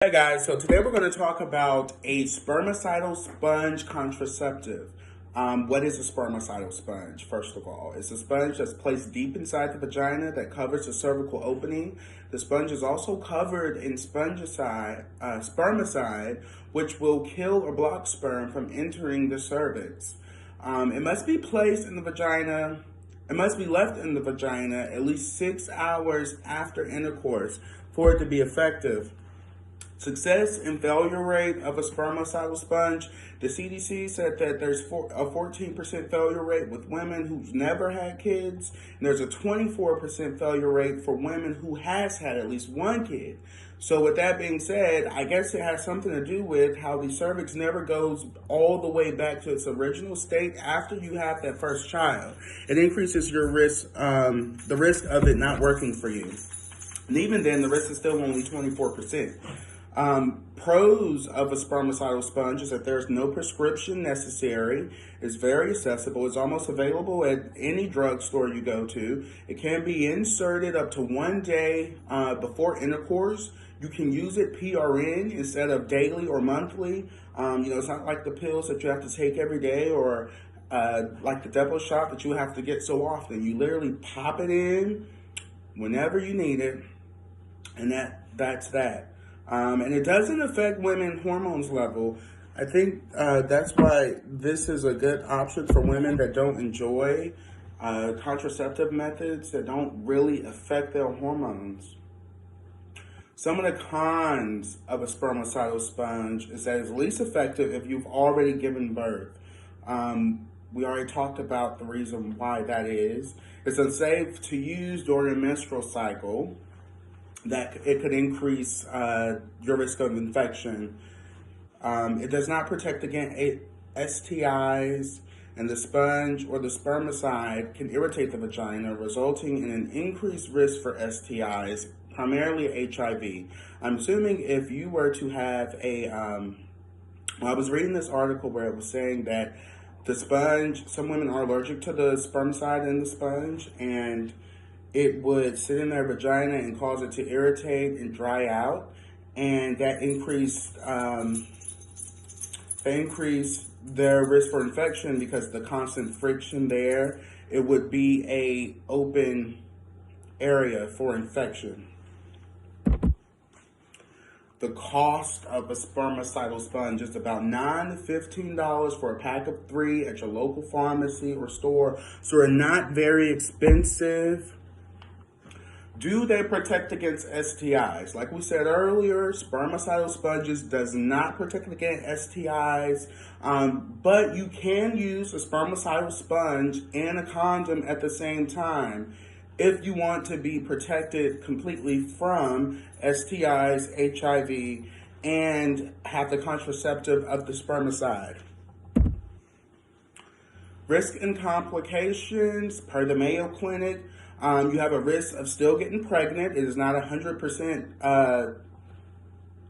Hey guys, so today we're going to talk about a spermicidal sponge contraceptive. What is a spermicidal sponge, first of all? It's a sponge that's placed deep inside the vagina that covers the cervical opening. The sponge is also covered in spermicide, which will kill or block sperm from entering the cervix. It must be placed in the vagina. It must be left in the vagina at least 6 hours after intercourse for it to be effective. Success and failure rate of a spermicidal sponge. The CDC said that there's a 14% failure rate with women who've never had kids, and there's a 24% failure rate for women who has had at least one kid. So with that being said, I guess it has something to do with how the cervix never goes all the way back to its original state after you have that first child. It increases your risk, the risk of it not working for you. And even then, the risk is still only 24%. Pros of a spermicidal sponge is that there's no prescription necessary. It's very accessible. It's almost available at any drugstore you go to. It can be inserted up to 1 day before intercourse. You can use it PRN instead of daily or monthly. It's not like the pills that you have to take every day or like the double shot that you have to get so often. You literally pop it in whenever you need it, and that's that. And it doesn't affect women's hormones level. I think that's why this is a good option for women that don't enjoy contraceptive methods that don't really affect their hormones. Some of the cons of a spermicidal sponge is that it's least effective if you've already given birth. We already talked about the reason why that is. It's unsafe to use during a menstrual cycle. That it could increase your risk of infection. It does not protect against STIs, and the sponge or the spermicide can irritate the vagina, resulting in an increased risk for STIs, primarily HIV. I'm assuming if you were to have I was reading this article where it was saying that the sponge, some women are allergic to the spermicide in the sponge, and it would sit in their vagina and cause it to irritate and dry out, and that increased their risk for infection because the constant friction there. It would be a open area for infection. The cost of a spermicidal sponge is about $9 to $15 for a pack of 3 at your local pharmacy or store, so they're not very expensive. Do they protect against STIs? Like we said earlier, spermicidal sponges does not protect against STIs, but you can use a spermicidal sponge and a condom at the same time if you want to be protected completely from STIs, HIV, and have the contraceptive of the spermicide. Risk and complications, per the Mayo Clinic, you have a risk of still getting pregnant. It is not 100%.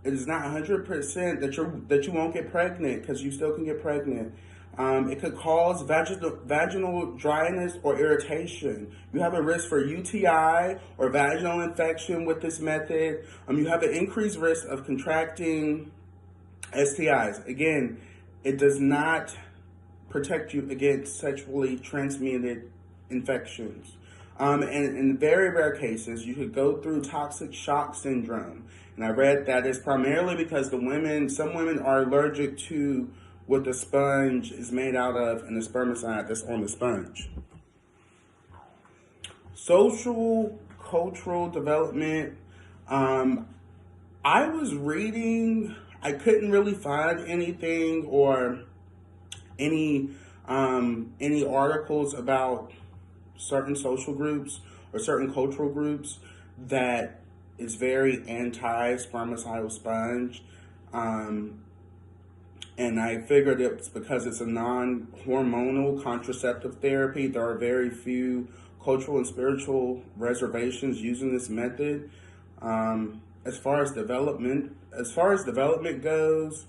It is not 100% that you won't get pregnant, because you still can get pregnant. It could cause vaginal dryness or irritation. You have a risk for UTI or vaginal infection with this method. You have an increased risk of contracting STIs. Again, it does not protect you against sexually transmitted infections. And in very rare cases, you could go through toxic shock syndrome. And I read that it's primarily because some women are allergic to what the sponge is made out of and the spermicide that's on the sponge. Social, cultural development. I was reading, I couldn't really find anything or any articles about certain social groups or certain cultural groups that is very anti-spermicidal sponge. And I figured it's because it's a non-hormonal contraceptive therapy. There are very few cultural and spiritual reservations using this method. As far as development goes,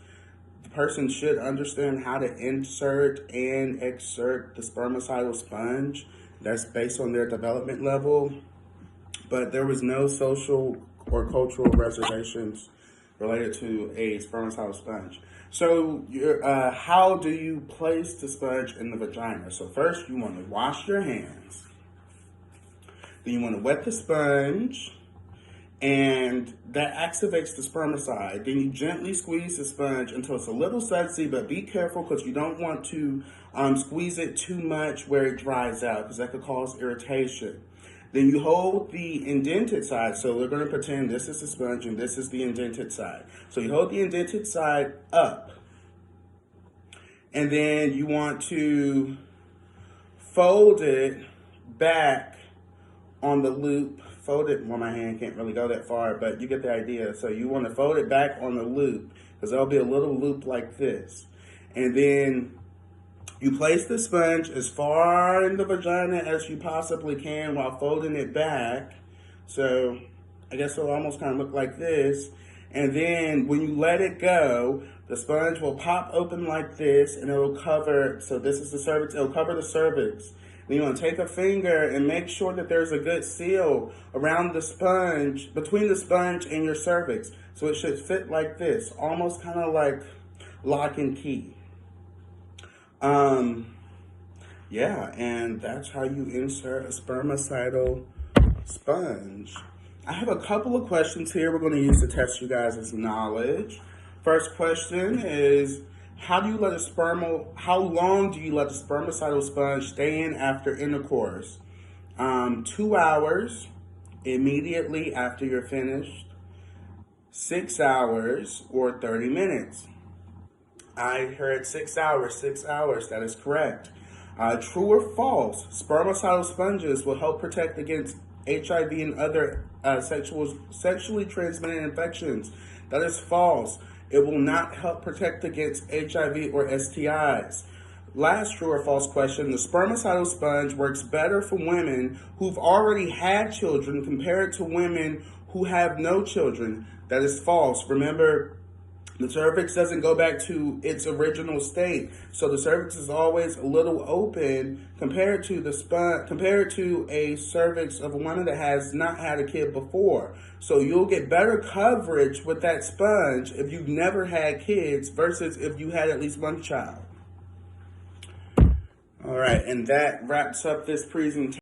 the person should understand how to insert and exert the spermicidal sponge. That's based on their development level. But there was no social or cultural reservations related to a spermicidal sponge. So, how do you place the sponge in the vagina? So first, you want to wash your hands. Then you want to wet the sponge, and that activates the spermicide. Then you gently squeeze the sponge until it's a little sudsy, but be careful because you don't want to squeeze it too much where it dries out, because that could cause irritation. Then you hold the indented side. So we're going to pretend this is the sponge and this is the indented side. So you hold the indented side up. And then you want to fold it back on the loop. Fold it, well, my hand can't really go that far, but you get the idea. So you want to fold it back on the loop, because there'll be a little loop like this. And then you place the sponge as far in the vagina as you possibly can while folding it back. So I guess it'll almost kind of look like this. And then when you let it go, the sponge will pop open like this, and it'll cover, so this is the cervix, it'll cover the cervix. Then you want to take a finger and make sure that there's a good seal around the sponge, between the sponge and your cervix. So it should fit like this, almost kind of like lock and key. Yeah, and that's how you insert a spermicidal sponge. I have a couple of questions here we're going to use to test you guys' knowledge. First question is, how long do you let the spermicidal sponge stay in after intercourse? 2 hours immediately after you're finished, 6 hours, or 30 minutes. I heard 6 hours, 6 hours. That is correct. True or false? Spermicidal sponges will help protect against HIV and other sexually transmitted infections. That is false. It will not help protect against HIV or STIs. Last true or false question, the spermicidal sponge works better for women who've already had children compared to women who have no children. That is false. Remember, the cervix doesn't go back to its original state, so the cervix is always a little open compared to a cervix of a woman that has not had a kid before. So you'll get better coverage with that sponge if you've never had kids versus if you had at least one child. All right, and that wraps up this presentation.